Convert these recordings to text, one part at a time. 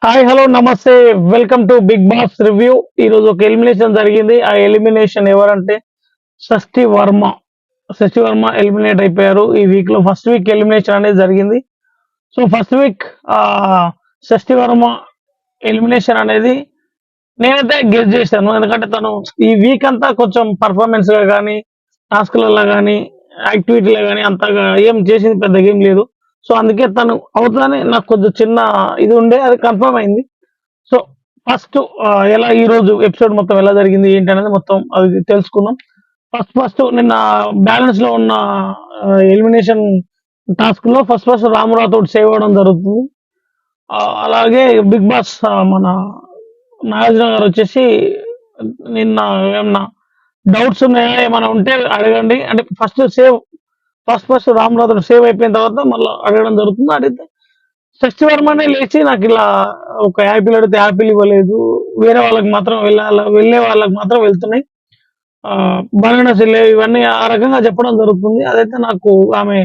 Hi hello నమస్తే. Welcome to Bigg Boss review. ఈరోజు ఒక ఎలిమినేషన్ జరిగింది. ఆ ఎలిమినేషన్ ఎవరంటే షష్ఠి వర్మ. షష్ఠి వర్మ ఎలిమినేట్ అయిపోయారు. ఈ వీక్ లో ఫస్ట్ వీక్ ఎలిమినేషన్ అనేది జరిగింది. సో ఫస్ట్ వీక్ ఆ షష్ఠి వర్మ ఎలిమినేషన్ అనేది నేనైతే గెస్ చేశాను. ఎందుకంటే తను ఈ వీక్ అంతా కొంచెం పర్ఫార్మెన్స్ గా కానీ, టాస్క్లలో కానీ, యాక్టివిటీలో కానీ అంతగా ఏం చేసింది పెద్దగా ఏం లేదు. సో అందుకే తను అవుతుందని నాకు కొంచెం చిన్న ఇది ఉండే, అది కన్ఫర్మ్ అయింది. సో ఫస్ట్ ఎలా ఈ రోజు ఎపిసోడ్ మొత్తం ఎలా జరిగింది ఏంటి అనేది మొత్తం అది తెలుసుకుందాం. ఫస్ట్ ఫస్ట్ నిన్న బ్యాలెన్స్ లో ఉన్న ఎలిమినేషన్ టాస్క్ లో ఫస్ట్ రామరావు తోటి సేవ్ అవ్వడం జరుగుతుంది. అలాగే బిగ్ బాస్ మన నాగార్జున గారు వచ్చేసి నిన్న ఏమన్నా డౌట్స్ ఉన్నాయా ఏమైనా ఉంటే అడగండి అంటే ఫస్ట్ రామరావు తోటి సేవ్ అయిపోయిన తర్వాత మళ్ళీ అడగడం జరుగుతుంది. అడిగితే షష్ఠి వర్మనే లేచి నాకు ఇలా ఒక యాపిల్ అడిగితే యాపిల్ ఇవ్వలేదు, వేరే వాళ్ళకి మాత్రం వెళ్ళే వాళ్ళకి మాత్రం వెళ్తున్నాయి, బనానాస్ వెళ్ళేవి, ఇవన్నీ ఆ రకంగా చెప్పడం జరుగుతుంది. అదైతే నాకు ఆమె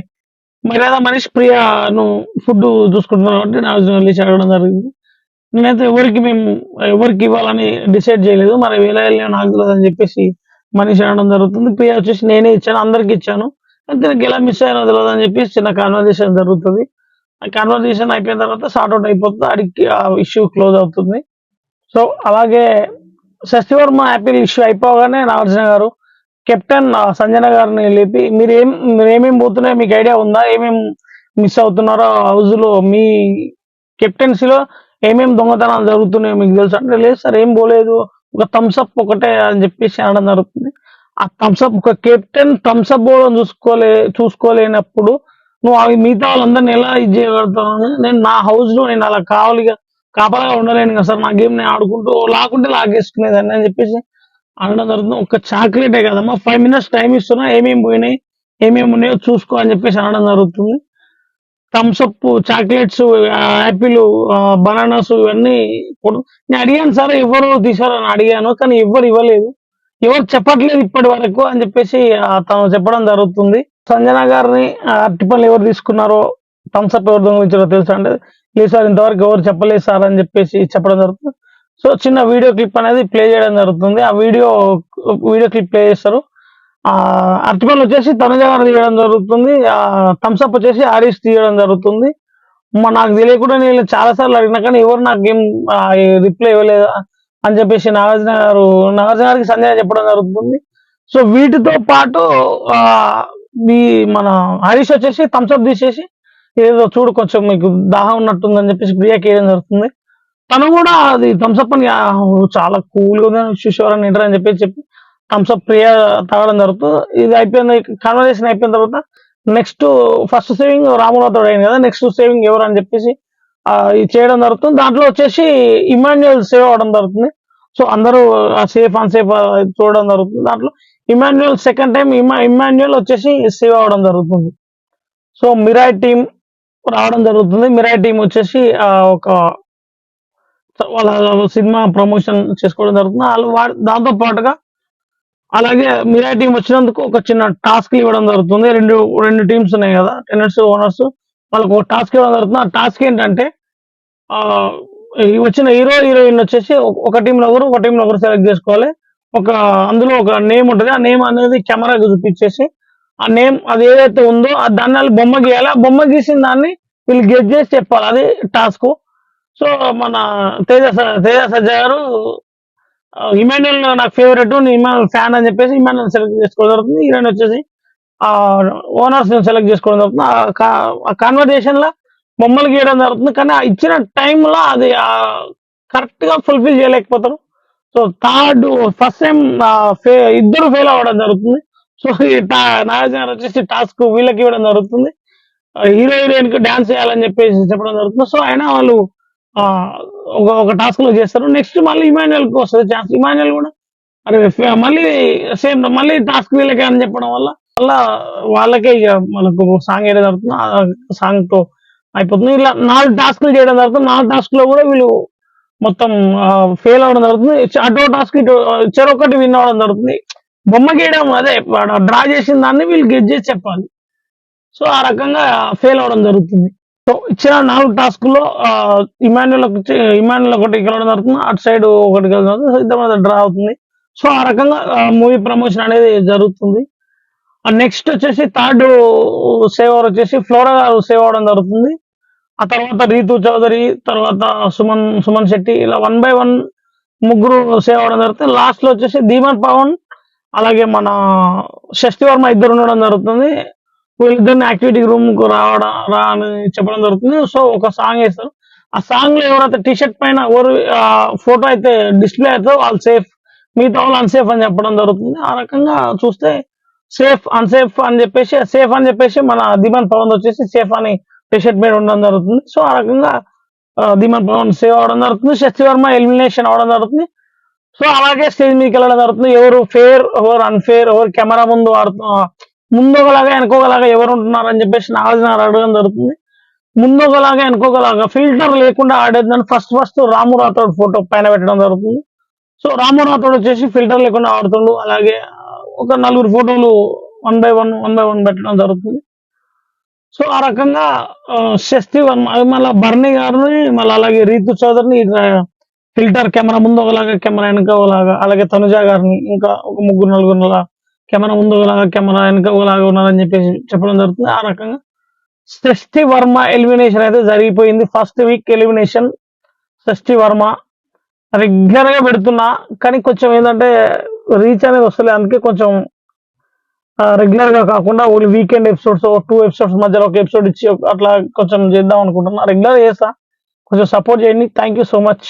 మర్యాద మనిషి ప్రియను ఫుడ్ చూసుకుంటున్నాను కాబట్టి నాకు లేచి అడగడం జరిగింది. నేనైతే ఎవరికి ఇవ్వాలని డిసైడ్ చేయలేదు, మరి ఎలా వెళ్ళినా నాకు తెలియదు అని చెప్పేసి మనిషి అనడం జరుగుతుంది. ప్రియ వచ్చేసి నేనే ఇచ్చాను, అందరికి ఇచ్చాను, అయితే నాకు ఎలా మిస్ అయ్యానో తెలియదు అని చెప్పేసి చిన్న కాన్వర్జేషన్ జరుగుతుంది. ఆ కన్వర్జేషన్ అయిపోయిన తర్వాత సార్ట్ అవుట్ అయిపోతుంది, అడిగి ఆ ఇష్యూ క్లోజ్ అవుతుంది. సో అలాగే షష్ఠి వర్మ యాపిల్ ఇష్యూ అయిపోగానే నాగార్జున గారు కెప్టెన్ సంజన గారిని లేపి మీరేమేమి పోతున్నాయో మీకు ఐడియా ఉందా, ఏమేమి మిస్ అవుతున్నారో హౌస్ లో, మీ కెప్టెన్సీలో ఏమేమి దొంగతనాలు జరుగుతున్నాయో మీకు తెలుసు అంటే, లేదు సార్ ఏం పోలేదు, ఒక థమ్స్అప్ ఒకటే అని చెప్పేసి అనడం జరుగుతుంది. ఆ థమ్స్అప్ ఒక కెప్టెన్ థమ్స్అప్ పోవడం చూసుకోలేనప్పుడు నువ్వు అవి మిగతా వాళ్ళందరిని ఎలా ఇది చేయగలుగుతావు అని, నేను నా హౌస్ లో నేను అలా కాపలాగా ఉండలేను కదా సార్, నా గేమ్ నేను ఆడుకుంటూ లాక్కుంటే లాగేసుకునేదాన్ని అని చెప్పేసి అనడం జరుగుతుంది. ఒక చాక్లెటే కదమ్మా, 5 minutes టైం ఇస్తున్నా, ఏమేమి పోయినాయి ఏమేమి ఉన్నాయో చూసుకో అని చెప్పేసి అనడం జరుగుతుంది. థమ్స్అప్, చాక్లెట్స్, యాపిల్, బనానాస్ ఇవన్నీ నేను అడిగాను సార్ ఎవరు తీశారని అడిగాను, కానీ ఎవరు ఇవ్వలేదు, ఎవరు చెప్పట్లేదు ఇప్పటి వరకు అని చెప్పేసి తను చెప్పడం జరుగుతుంది. సంజన గారిని అరటిపళ్ళు ఎవరు తీసుకున్నారో, థమ్స్అప్ ఎవరు దొంగిలించారో తెలుసా అంటే, లేదు సార్ ఇంతవరకు ఎవరు చెప్పలేదు సార్ అని చెప్పేసి చెప్పడం జరుగుతుంది. సో చిన్న వీడియో క్లిప్ అనేది ప్లే చేయడం జరుగుతుంది. ఆ వీడియో క్లిప్ ప్లే చేస్తారు. అరటిపళ్ళు వచ్చేసి తనుజ గారు తీయడం జరుగుతుంది, థమ్స్అప్ వచ్చేసి హరీష్ తీయడం జరుగుతుంది. నాకు తెలియకుండా నేను చాలా సార్లు అడిగినా కానీ ఎవరు నాకేం రిప్లై ఇవ్వలేదు అని చెప్పేసి నాగార్జున గారికి సంజయ్ చెప్పడం జరుగుతుంది. సో వీటితో పాటు ఆ, మన హరీష్ వచ్చేసి థమ్స్అప్ తీసేసి ఏదో చూడు కొంచెం మీకు దాహం ఉన్నట్టుందని చెప్పేసి ప్రియాకి వేయడం జరుగుతుంది. తను కూడా అది థమ్స్అప్ అని చాలా కూల్గా ఉందని చూసేవారని ఇంటర్ అని చెప్పి థమ్స్అప్ ప్రియా తాగడం జరుగుతుంది. ఇది అయిపోయిన కన్వర్జేషన్ అయిపోయిన తర్వాత నెక్స్ట్ ఫస్ట్ సేవింగ్ రాములతో అయింది కదా, నెక్స్ట్ సేవింగ్ ఎవరు అని చెప్పేసి ఇది చేయడం జరుగుతుంది. దాంట్లో వచ్చేసి ఇమాన్యుయల్ సేవ్ అవడం జరుగుతుంది. సో అందరూ సేఫ్ అన్ సేఫ్ చూడడం జరుగుతుంది. దాంట్లో ఇమాన్యుయల్ సెకండ్ టైం ఇమాన్యుయల్ వచ్చేసి సేవ్ అవడం జరుగుతుంది. సో మిరాయ్ టీం రావడం జరుగుతుంది. మిరాయ్ టీం వచ్చేసి ఒక వాళ్ళ సినిమా ప్రమోషన్ చేసుకోవడం జరుగుతుంది. దాంతో పాటుగా అలాగే మిరాయ్ టీం వచ్చినందుకు ఒక చిన్న టాస్క్ ఇవ్వడం జరుగుతుంది. రెండు టీమ్స్ ఉన్నాయి కదా, టెనర్స్ ఓనర్స్, వాళ్ళకు ఒక టాస్క్ ఇవ్వడం జరుగుతుంది. ఆ టాస్క్ ఏంటంటే వచ్చిన హీరోయిన్ వచ్చేసి ఒక టీంలో ఒకరు సెలెక్ట్ చేసుకోవాలి. అందులో ఒక నేమ్ ఉంటుంది, ఆ నేమ్ అనేది కెమెరాకి చూపించేసి ఆ నేమ్ అది ఏదైతే ఉందో దాన్ని వాళ్ళు బొమ్మ గీయాలి. ఆ బొమ్మ గీసిన దాన్ని వీళ్ళు గెట్ చేసి చెప్పాలి, అది టాస్క్. సో మన తేజ సజ్జ గారు ఇమాన్యుయల్ నాకు ఫేవరెట్, ఇమాన్యుయల్ ఫ్యాన్ అని చెప్పేసి ఇమాన్యుయల్ సెలెక్ట్ చేసుకోవడం జరుగుతుంది. హీరోయిన్ వచ్చేసి ఓనర్స్ సెలెక్ట్ చేసుకోవడం జరుగుతుంది. ఆ కాన్వర్జేషన్ లో బొమ్మలు గీయడం జరుగుతుంది, కానీ ఆ ఇచ్చిన టైంలో అది కరెక్ట్ గా ఫుల్ఫిల్ చేయలేకపోతారు. సో ఫస్ట్ టైం ఇద్దరు ఫెయిల్ అవ్వడం జరుగుతుంది. సో నాగార్జున గారు వచ్చేసి టాస్క్ వీళ్ళకి ఇవ్వడం జరుగుతుంది, హీరోయిన్ కి డాన్స్ చేయాలని చెప్పేసి చెప్పడం జరుగుతుంది. సో అయినా వాళ్ళు ఒక టాస్క్ లో చేస్తారు. నెక్స్ట్ మళ్ళీ ఇమాన్యుయల్ కి వస్తుంది ఛాన్స్. ఇమాన్యుయల్ కూడా మళ్ళీ మళ్ళీ టాస్క్ వీళ్ళకే అని చెప్పడం వల్ల వాళ్ళకే ఇక మనకు సాంగ్ వేయడం జరుగుతుంది. ఆ సాంగ్ తో అయిపోతుంది. ఇలా 4 టాస్క్లు చేయడం జరుగుతుంది. 4 టాస్క్ లో కూడా వీళ్ళు మొత్తం ఫెయిల్ అవ్వడం జరుగుతుంది. అటో టాస్క్ ఇటు చెరొకటి విన్ అవ్వడం జరుగుతుంది. బొమ్మ గీయడం అదే డ్రా చేసిన దాన్ని వీళ్ళు గెట్ చేసి చెప్పాలి. సో ఆ రకంగా ఫెయిల్ అవ్వడం జరుగుతుంది. సో ఇచ్చిన 4 టాస్క్‌లో ఇమాన్యుల్ ఒకటి గెలవడం జరుగుతుంది. అటు సైడ్ ఒకటి గెలవడం జరుగుతుంది. సో ఇద్దరి మధ్య డ్రా అవుతుంది. సో ఆ రకంగా మూవీ ప్రమోషన్ అనేది జరుగుతుంది. నెక్స్ట్ వచ్చేసి థర్డ్ సేవ్ ఓవర్ వచ్చేసి ఫ్లోరా గారు సేవ్ అవ్వడం జరుగుతుంది. ఆ తర్వాత రీతు చౌదరి, తర్వాత సుమన్ శెట్టి ఇలా 1 బై 1 ముగ్గురు సేవ్ అవ్వడం జరుగుతుంది. లాస్ట్‌లో వచ్చేసి ధీమన్ పవన్ అలాగే మన షష్ఠి వర్మ ఇద్దరు ఉండడం జరుగుతుంది. వీళ్ళిద్దరిని యాక్టివిటీ రూమ్‌కు రా అని చెప్పడం జరుగుతుంది. సో ఒక సాంగ్ ఏస్తారు. ఆ సాంగ్‌లో ఎవరైతే టీ షర్ట్ పైన ఎవరు ఫోటో అయితే డిస్‌ప్లే అయితదో వాళ్ళు సేఫ్. మిగతా వాళ్ళు అన్‌సేఫ్ అని చెప్పడం జరుగుతుంది. ఆ రకంగా చూస్తే అన్‌సేఫ్ అని చెప్పేసి సేఫ్ అని చెప్పేసి మన ధీమన్ పవన్ వచ్చేసి సేఫ్ అని టీ షర్ట్ మీద ఉండడం జరుగుతుంది. సో ఆ రకంగా ధీమన్ పవన్ సేవ్ అవ్వడం జరుగుతుంది. శశి వర్మ ఎలిమినేషన్ అవ్వడం జరుగుతుంది. సో అలాగే స్టేజ్ మీదకి వెళ్ళడం జరుగుతుంది. ఎవరు ఫేర్, ఎవరు అన్‌ఫేర్, ఎవరు కెమెరా ముందు ఒకలాగా, వెనక ఒకలాగా ఎవరు ఉంటున్నారు అని చెప్పేసి నాగార్జున అడగడం జరుగుతుంది. ముందు ఒకలాగా, వెనక ఒకలాగా ఫిల్టర్ లేకుండా ఆడేదని ఫస్ట్ రాము రాథోడ్ ఫోటో పైన పెట్టడం జరుగుతుంది. సో రాము రాథోడ్ వచ్చేసి ఫిల్టర్ లేకుండా ఆడుతుండు. అలాగే ఒక నలుగురు ఫోటోలు 1 బై 1 పెట్టడం జరుగుతుంది. సో ఆ రకంగా షష్ఠి వర్మ మళ్ళీ బర్నీ గారిని మళ్ళీ అలాగే రీతు చౌదరిని ఫిల్టర్ కెమెరా ముందు ఒకలాగా, కెమెరా వెనక ఒకలాగా, అలాగే తనుజ గారిని ఇంకా ఒక ముగ్గురు నలుగురు కెమెరా ముందు ఒకలాగా, కెమెరా వెనక ఒకలాగా ఉన్నారని చెప్పేసి చెప్పడం జరుగుతుంది. ఆ రకంగా షష్ఠి వర్మ ఎలిమినేషన్ అయితే జరిగిపోయింది. ఫస్ట్ వీక్ ఎలిమినేషన్ షష్ఠి వర్మ రెగ్యులర్ గా పెడుతున్నా, కానీ కొంచెం ఏంటంటే రీచ్ అనేది వస్తలేదు. అందుకే కొంచెం రెగ్యులర్ గా కాకుండా ఓన్లీ వీకెండ్ ఎపిసోడ్స్ 2 ఎపిసోడ్స్ మధ్యలో ఒక ఎపిసోడ్ ఇచ్చి అట్లా కొంచెం చేద్దాం అనుకుంటున్నా. రెగ్యులర్ చేస్తా, కొంచెం సపోర్ట్ చేయండి. Thank you so much.